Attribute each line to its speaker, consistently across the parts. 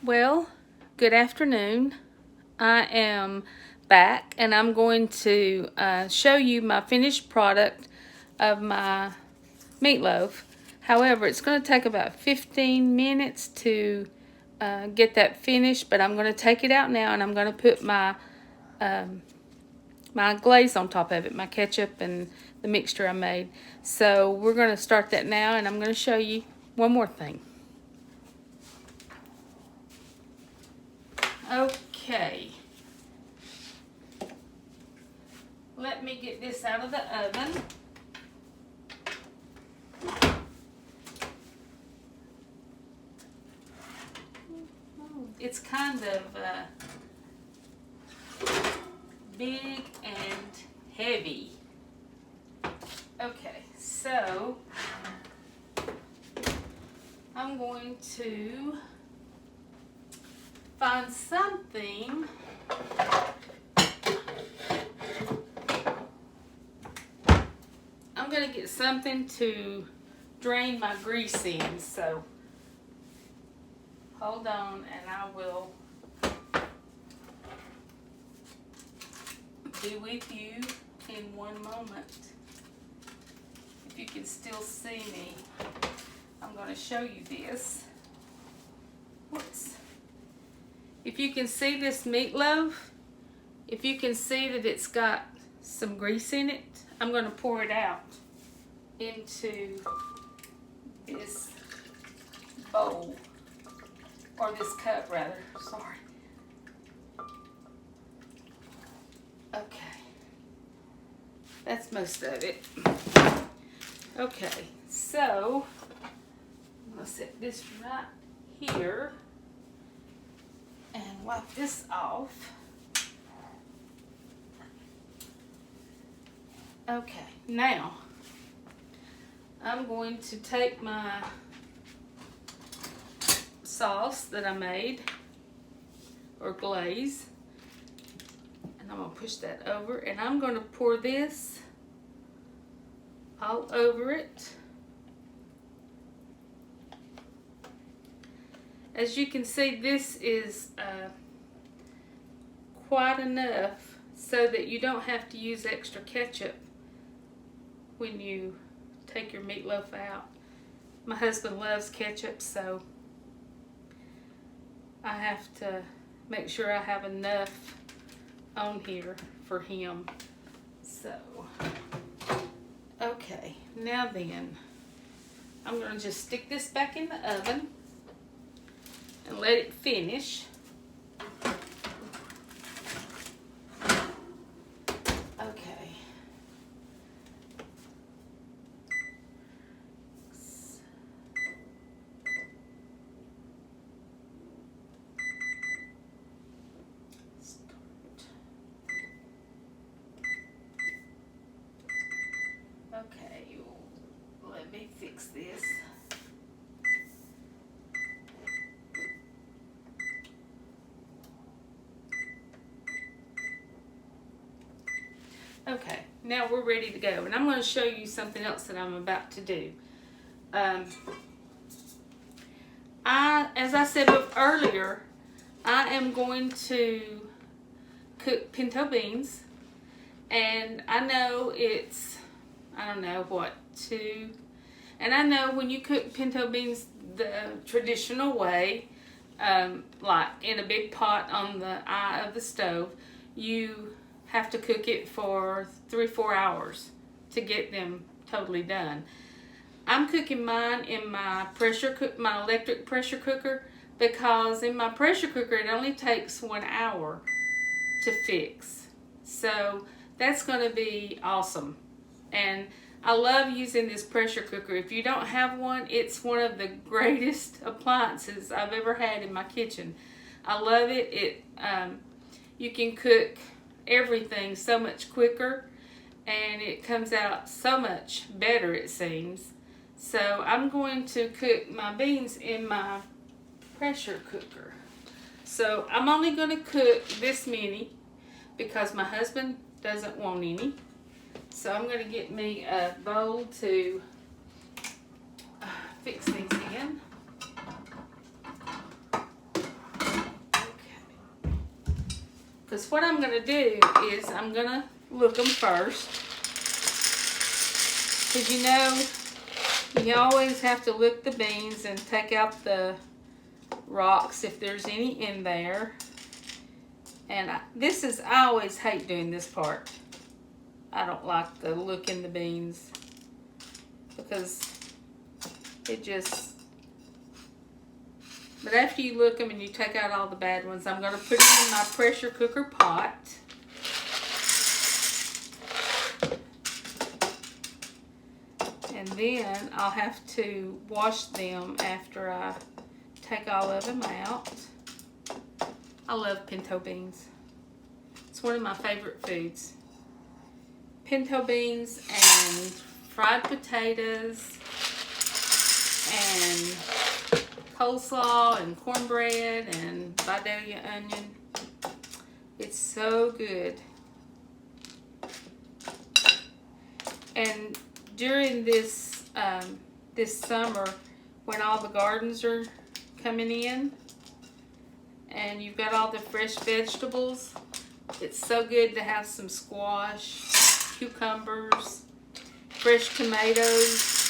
Speaker 1: Well, good afternoon. I am back and I'm going to show you my finished product of my meatloaf. However, it's going to take about 15 minutes to get that finished, but I'm going to take it out now and I'm going to put my glaze on top of it, my ketchup and the mixture I made. So we're going to start that now and I'm going to show you one more thing. Okay. Let me get this out of the oven. It's kind of big and heavy. Okay, so I'm going to find something I'm going to get something to drain my grease in, so hold on and I will be with you in one moment. If you can still see me, I'm going to show you this. Whoops. If you can see this meatloaf, if you can see that it's got some grease in it, I'm going to pour it out into this bowl, or this cup rather, sorry. Okay, that's most of it. Okay, so I'm going to set this right here and wipe this off. Okay, now I'm going to take my sauce that I made, or glaze, and I'm going to push that over, and I'm going to pour this all over it. As you can see, this is quite enough so that you don't have to use extra ketchup when you take your meatloaf out. My husband loves ketchup, so I have to make sure I have enough on here for him. So, okay, now then, I'm going to just stick this back in the oven and let it finish. Okay. Okay, let me fix this. Okay, now we're ready to go, and I'm going to show you something else that I'm about to do. As I said earlier, I am going to cook pinto beans, and I know it's, I don't know what, and I know when you cook pinto beans the traditional way, like in a big pot on the eye of the stove, you have to cook it for 3-4 hours to get them totally done. I'm cooking mine in my my electric pressure cooker, because in my pressure cooker it only takes 1 hour to fix. So that's going to be awesome. And I love using this pressure cooker. If you don't have one, it's one of the greatest appliances I've ever had in my kitchen. I love it. You can cook everything so much quicker, and it comes out so much better, it seems. So I'm going to cook my beans in my pressure cooker. So I'm only going to cook this many because my husband doesn't want any. So I'm going to get me a bowl to fix these in. Because what I'm going to do is I'm going to look them first. Because you know, you always have to look the beans and take out the rocks if there's any in there. And I always hate doing this part. I don't like the look in the beans because it just, but after you look them and you take out all the bad ones, I'm going to put them in my pressure cooker pot. And then I'll have to wash them after I take all of them out. I love pinto beans. It's one of my favorite foods. Pinto beans and fried potatoes and coleslaw and cornbread and Vidalia onion. It's so good. And during this this summer, when all the gardens are coming in and you've got all the fresh vegetables, it's so good to have some squash, cucumbers, fresh tomatoes.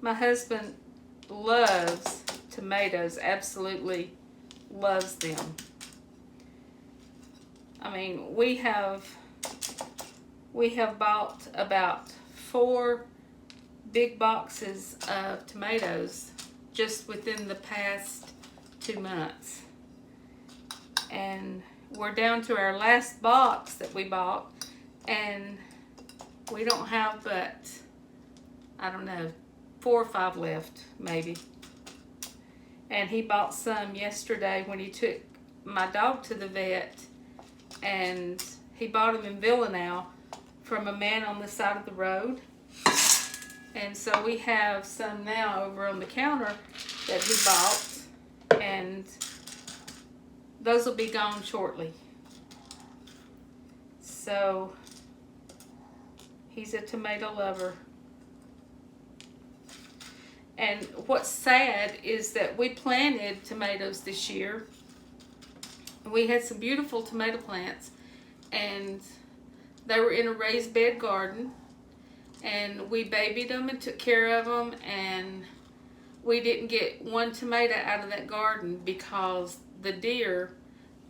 Speaker 1: My husband loves tomatoes, absolutely loves them. I mean, we have bought about 4 big boxes of tomatoes just within the past 2 months. And we're down to our last box that we bought, and we don't have but, I don't know, 4 or 5 left, maybe. And he bought some yesterday when he took my dog to the vet, and he bought them in Villanelle from a man on the side of the road. And so we have some now over on the counter that he bought, and those will be gone shortly. So he's a tomato lover. And what's sad is that we planted tomatoes this year. We had some beautiful tomato plants, and they were in a raised bed garden, and we babied them and took care of them, and we didn't get one tomato out of that garden because the deer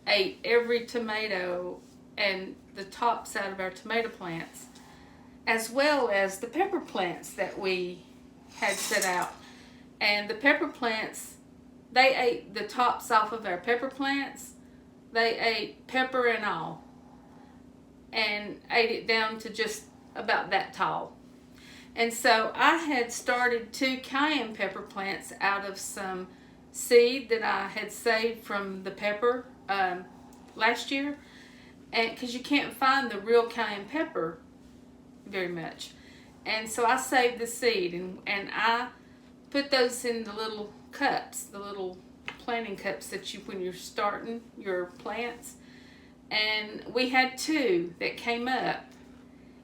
Speaker 1: ate every tomato and the tops out of our tomato plants, as well as the pepper plants that we had set out. And the pepper plants, they ate the tops off of our pepper plants. They ate pepper and all, and ate it down to just about that tall. And so I had started 2 cayenne pepper plants out of some seed that I had saved from the pepper last year, and because you can't find the real cayenne pepper very much. And so I saved the seed, and I put those in the little cups, the little planting cups that you, when you're starting your plants. And we had 2 that came up,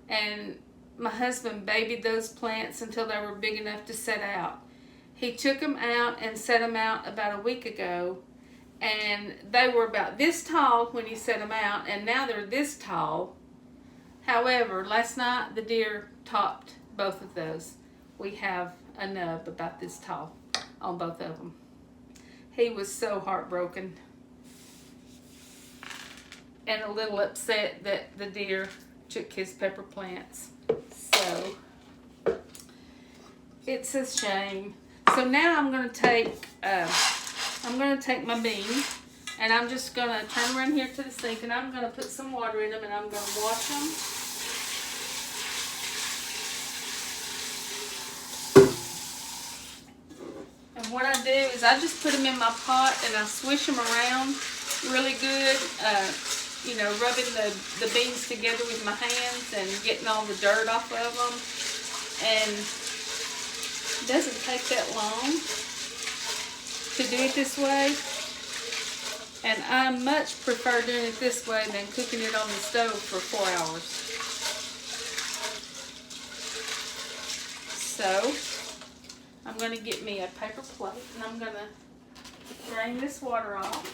Speaker 1: and my husband babied those plants until they were big enough to set out. He took them out and set them out about a week ago, and they were about this tall when he set them out, and now they're this tall. However, last night the deer topped both of those. We have a nub about this tall on both of them. He was so heartbroken and a little upset that the deer took his pepper plants. So it's a shame. So now I'm going to take my beans, and I'm just going to turn around here to the sink, and I'm going to put some water in them, and I'm going to wash them. And what I do is I just put them in my pot, and I swish them around really good, you know, rubbing the beans together with my hands and getting all the dirt off of them. And it doesn't take that long to do it this way. And I much prefer doing it this way than cooking it on the stove for 4 hours. So I'm going to get me a paper plate, and I'm going to drain this water off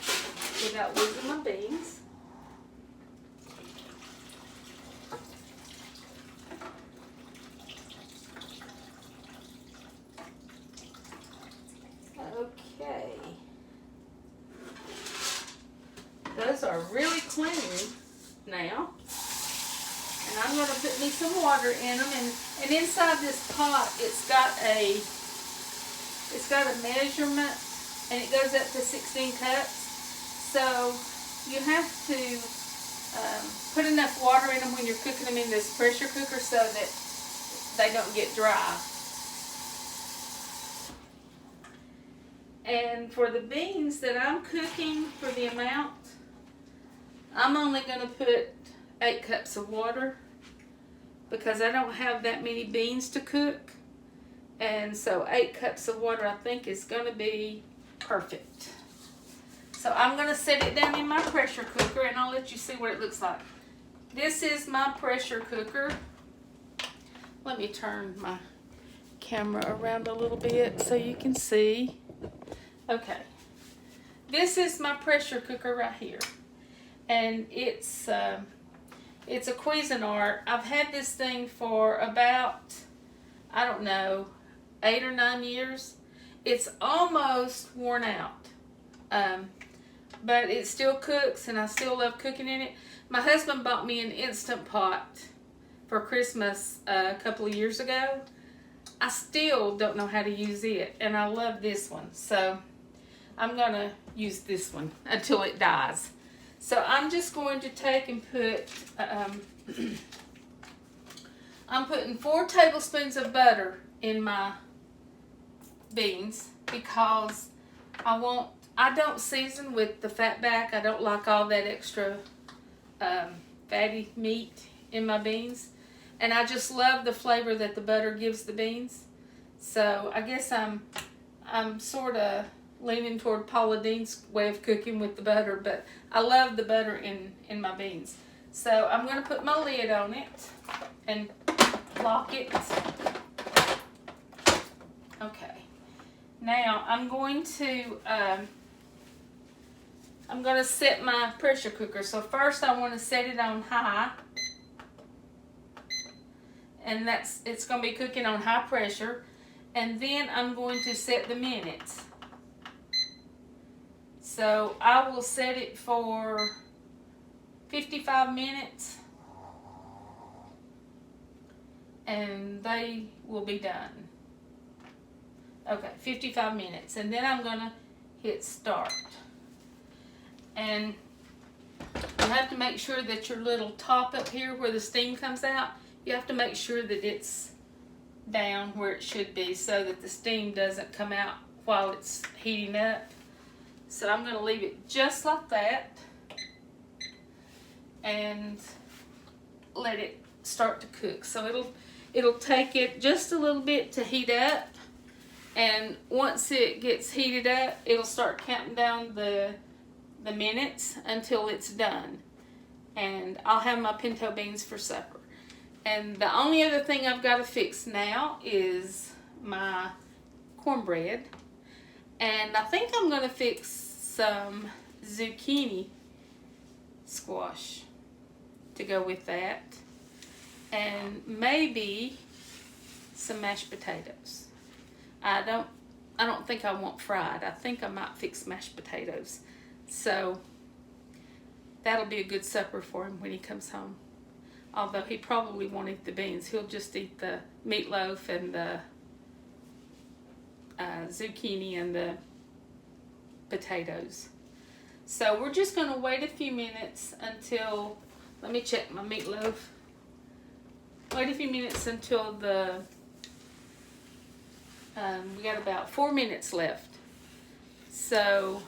Speaker 1: without losing my beans. Okay. Those are really clean now. And I'm going to put me some water in them. And inside this pot, it's got a measurement, and it goes up to 16 cups. So you have to put enough water in them when you're cooking them in this pressure cooker so that they don't get dry. And for the beans that I'm cooking, for the amount, I'm only going to put 8 cups of water because I don't have that many beans to cook. And so 8 cups of water I think is going to be perfect. So I'm going to set it down in my pressure cooker and I'll let you see what it looks like. This is my pressure cooker. Let me turn my camera around a little bit so you can see. Okay. This is my pressure cooker right here. And it's a Cuisinart. I've had this thing for about, I don't know, 8 or 9 years. It's almost worn out. But it still cooks and I still love cooking in it. My husband bought me an Instant Pot for Christmas a couple of years ago. I still don't know how to use it and I love this one. So I'm going to use this one until it dies. So I'm just going to take and put, I'm putting 4 tablespoons of butter in my beans because I don't season with the fat back. I don't like all that extra fatty meat in my beans. And I just love the flavor that the butter gives the beans. So I guess I'm sort of leaning toward Paula Deen's way of cooking with the butter, but I love the butter in my beans. So I'm going to put my lid on it and lock it. Okay. Now I'm going to set my pressure cooker. So first I want to set it on high. And it's going to be cooking on high pressure. And then I'm going to set the minutes. So I will set it for 55 minutes. And they will be done. Okay, 55 minutes. And then I'm going to hit start. And you have to make sure that your little top up here where the steam comes out, you have to make sure that it's down where it should be so that the steam doesn't come out while it's heating up. So I'm going to leave it just like that and let it start to cook. So it'll take it just a little bit to heat up, and once it gets heated up, it'll start counting down the minutes until it's done. And I'll have my pinto beans for supper. And the only other thing I've got to fix now is my cornbread. And I think I'm going to fix some zucchini squash to go with that. And maybe some mashed potatoes. I don't think I want fried. I think I might fix mashed potatoes. So that'll be a good supper for him when he comes home. Although he probably won't eat the beans. He'll just eat the meatloaf and the zucchini and the potatoes. So we're just going to wait a few minutes until, let me check my meatloaf. Wait a few minutes until we got about 4 minutes left. So,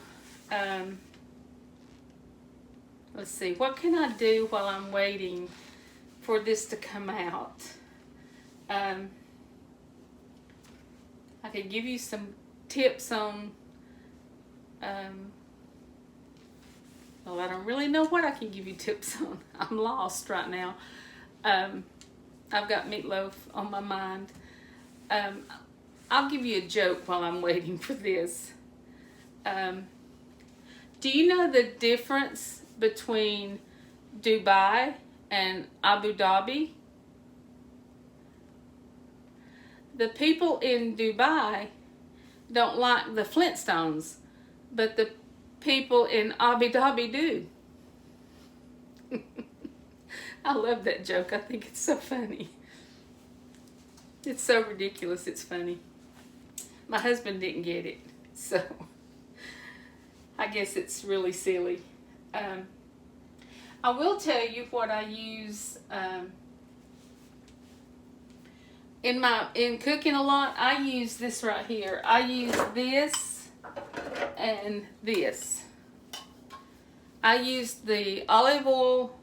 Speaker 1: let's see, what can I do while I'm waiting for this to come out? I could give you some tips on, well, I don't really know what I can give you tips on. I'm lost right now. I've got meatloaf on my mind. I'll give you a joke while I'm waiting for this. Do you know the difference between Dubai and Abu Dhabi? The people in Dubai don't like the Flintstones, but the people in Abu Dhabi do. I love that joke. I think it's so funny. It's so ridiculous. It's funny. My husband didn't get it, so I guess it's really silly. I will tell you what I use in cooking a lot. I use this right here. I use this and this. I use the olive oil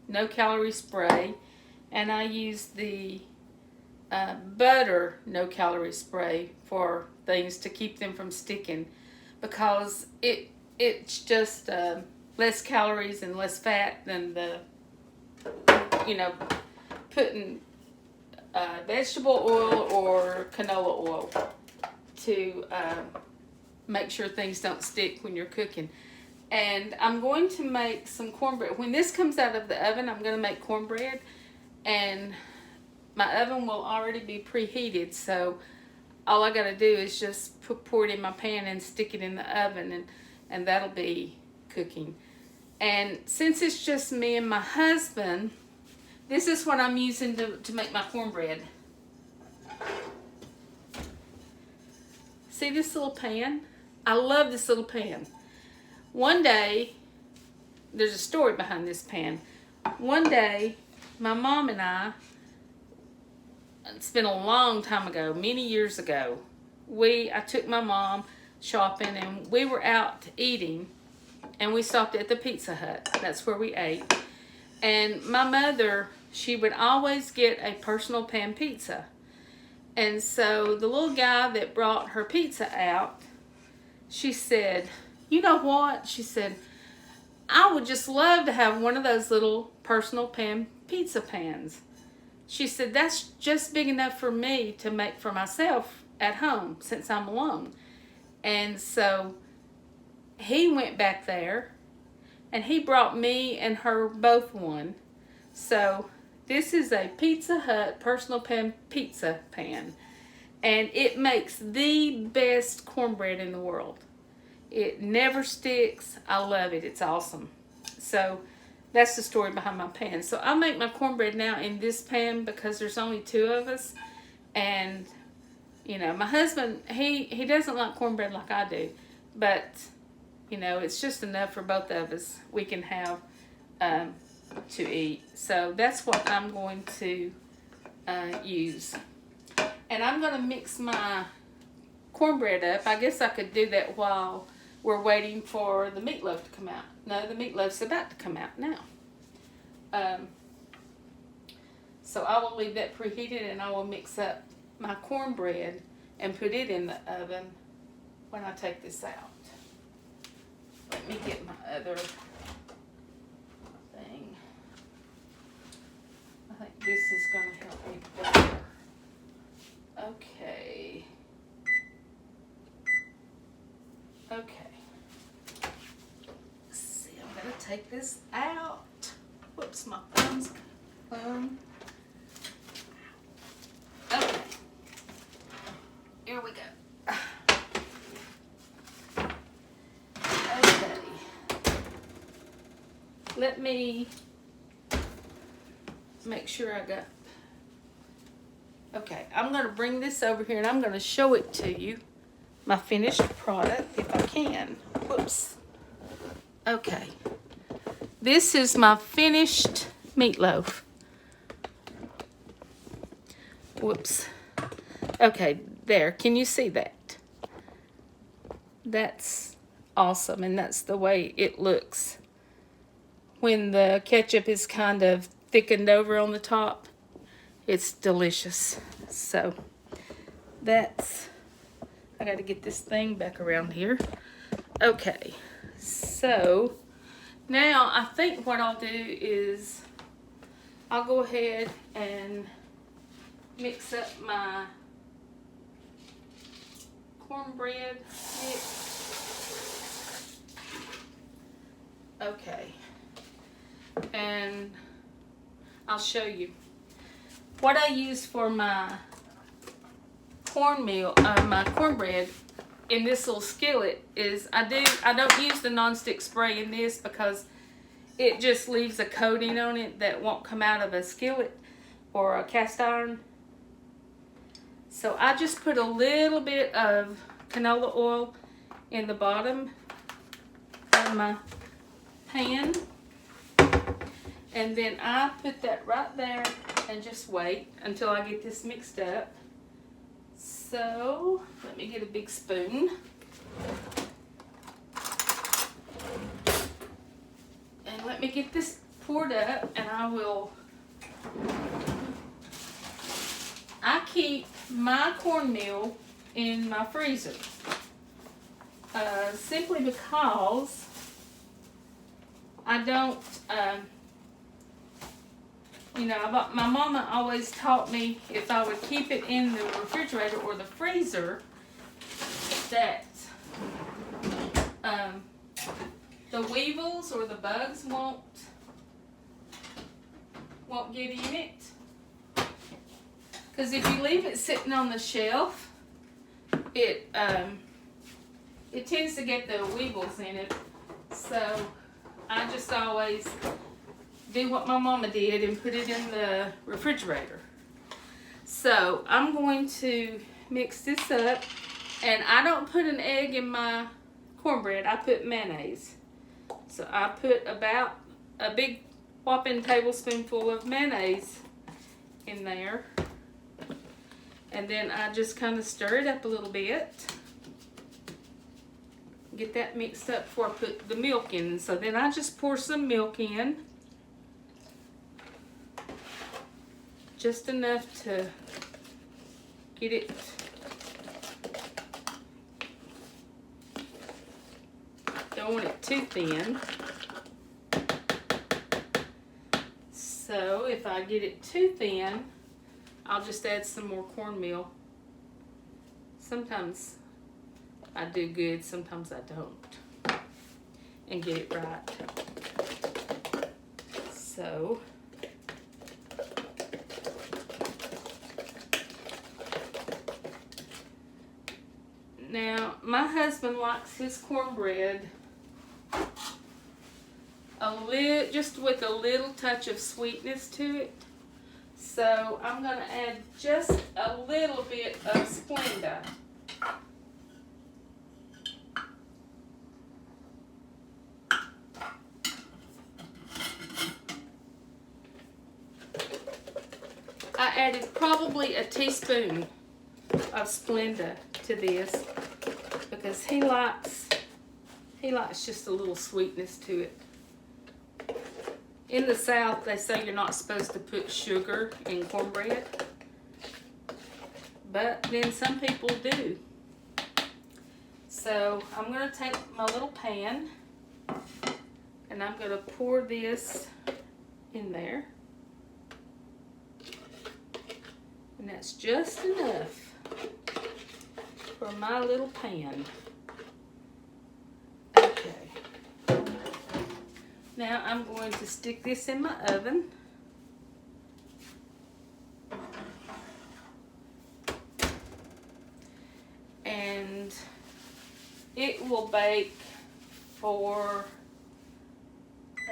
Speaker 1: no calorie spray, and I use the butter no calorie spray for things to keep them from sticking, because it's just less calories and less fat than the putting vegetable oil or canola oil to make sure things don't stick when you're cooking. And I'm going to make some cornbread. When this comes out of the oven, I'm going to make cornbread, and my oven will already be preheated, so all I got to do is just pour it in my pan and stick it in the oven, and that'll be cooking. And since it's just me and my husband, this is what I'm using to make my cornbread. See this little pan? I love this little pan. One day, there's a story behind this pan. One day, my mom and I, it's been a long time ago, many years ago, I took my mom shopping, and we were out eating, and we stopped at the Pizza Hut. That's where we ate. And my mother, she would always get a personal pan pizza. And so the little guy that brought her pizza out, she said, "You know what?" She said, "I would just love to have one of those little personal pan pizza pans." She said, "That's just big enough for me to make for myself at home since I'm alone." And so he went back there, and he brought me and her both one. So this is a Pizza Hut personal pan pizza pan, and it makes the best cornbread in the world. It never sticks. I love it. It's awesome. So that's the story behind my pan. So I make my cornbread now in this pan because there's only two of us. And, my husband, he doesn't like cornbread like I do. But, it's just enough for both of us. We can have to eat. So that's what I'm going to use. And I'm going to mix my cornbread up. I guess I could do that while we're waiting for the meatloaf to come out. No, the meatloaf's about to come out now. So I will leave that preheated, and I will mix up my cornbread and put it in the oven when I take this out. Let me get my other thing. I think this is going to help me better. Okay. Let's see, I'm going to take this out. Whoops, my thumb's Okay. Here we go. Okay. Let me make sure I got... Okay, I'm going to bring this over here, and I'm going to show it to you. My finished product, if I can. Whoops. Okay. This is my finished meatloaf. Whoops. Okay, there. Can you see that? That's awesome, and that's the way it looks when the ketchup is kind of thickened over on the top. It's delicious. So that's... I got to get this thing back around here. Okay, so now I think what I'll do is I'll go ahead and mix up my cornbread mix. Okay, and I'll show you what I use for my my cornbread in this little skillet is I don't use the nonstick spray in this because it just leaves a coating on it that won't come out of a skillet or a cast iron. So I just put a little bit of canola oil in the bottom of my pan, and then I put that right there and just wait until I get this mixed up. So let me get a big spoon. And let me get this poured up, and I keep my cornmeal in my freezer. Simply because I don't, my mama always taught me if I would keep it in the refrigerator or the freezer, that the weevils or the bugs won't get in it. Because if you leave it sitting on the shelf, it tends to get the weevils in it. So I just always do what my mama did and put it in the refrigerator. So I'm going to mix this up, and I don't put an egg in my cornbread. I put mayonnaise. So I put about a big whopping tablespoonful of mayonnaise in there. And then I just kind of stir it up a little bit. Get that mixed up before I put the milk in. So then I just pour some milk in. Just enough to get it don't want it too thin. So if I get it too thin, I'll just add some more cornmeal. Sometimes I do good, sometimes I don't, and get it right. So now my husband likes his cornbread just with a little touch of sweetness to it. So I'm going to add just a little bit of Splenda. I added probably a teaspoon of Splenda to this because he likes just a little sweetness to it. In the South, they say you're not supposed to put sugar in cornbread, but then some people do. So I'm going to take my little pan and I'm going to pour this in there. And that's just enough for my little pan. Okay. Now I'm going to stick this in my oven. And it will bake for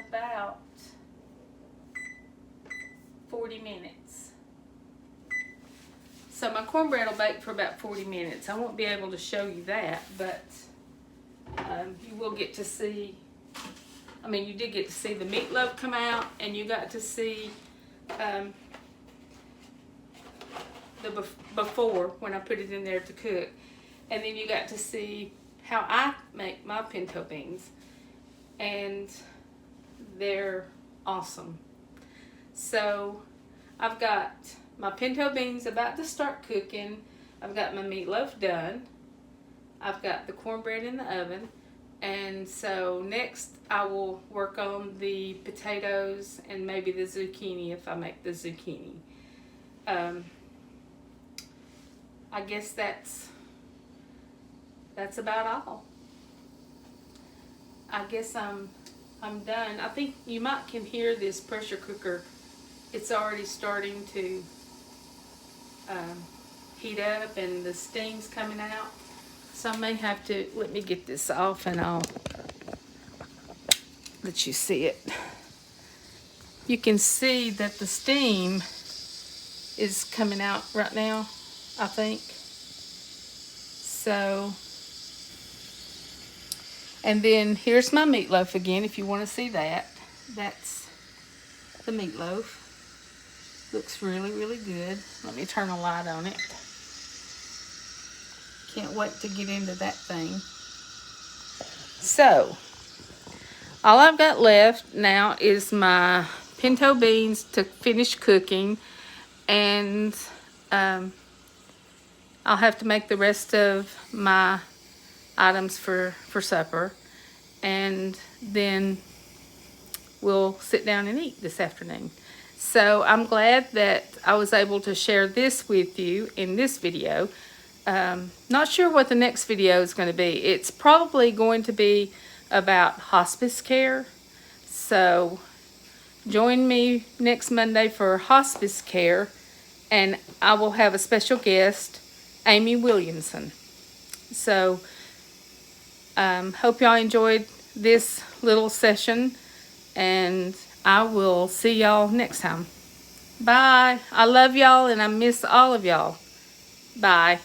Speaker 1: about 40 minutes. So my cornbread will bake for about 40 minutes. I won't be able to show you that, but you will get to see, you did get to see the meatloaf come out, and you got to see the before when I put it in there to cook. And then you got to see how I make my pinto beans. And they're awesome. So I've got my pinto beans about to start cooking. I've got my meatloaf done. I've got the cornbread in the oven. And so next I will work on the potatoes and maybe the zucchini if I make the zucchini. I guess that's about all. I guess I'm done. I think you might can hear this pressure cooker. It's already starting to heat up and the steam's coming out. So I may have to, let me get this off and I'll let you see it. You can see that the steam is coming out right now, I think. So, and then here's my meatloaf again, if you want to see that. That's the meatloaf. Looks really, really good. Let me turn a light on it. Can't wait to get into that thing. So, all I've got left now is my pinto beans to finish cooking, and I'll have to make the rest of my items for supper, and then we'll sit down and eat this afternoon. So I'm glad that I was able to share this with you in this video. Not sure what the next video is going to be. It's probably going to be about hospice care. So join me next Monday for hospice care, and I will have a special guest, Amy Williamson. So hope y'all enjoyed this little session, and I will see y'all next time. Bye. I love y'all and I miss all of y'all. Bye.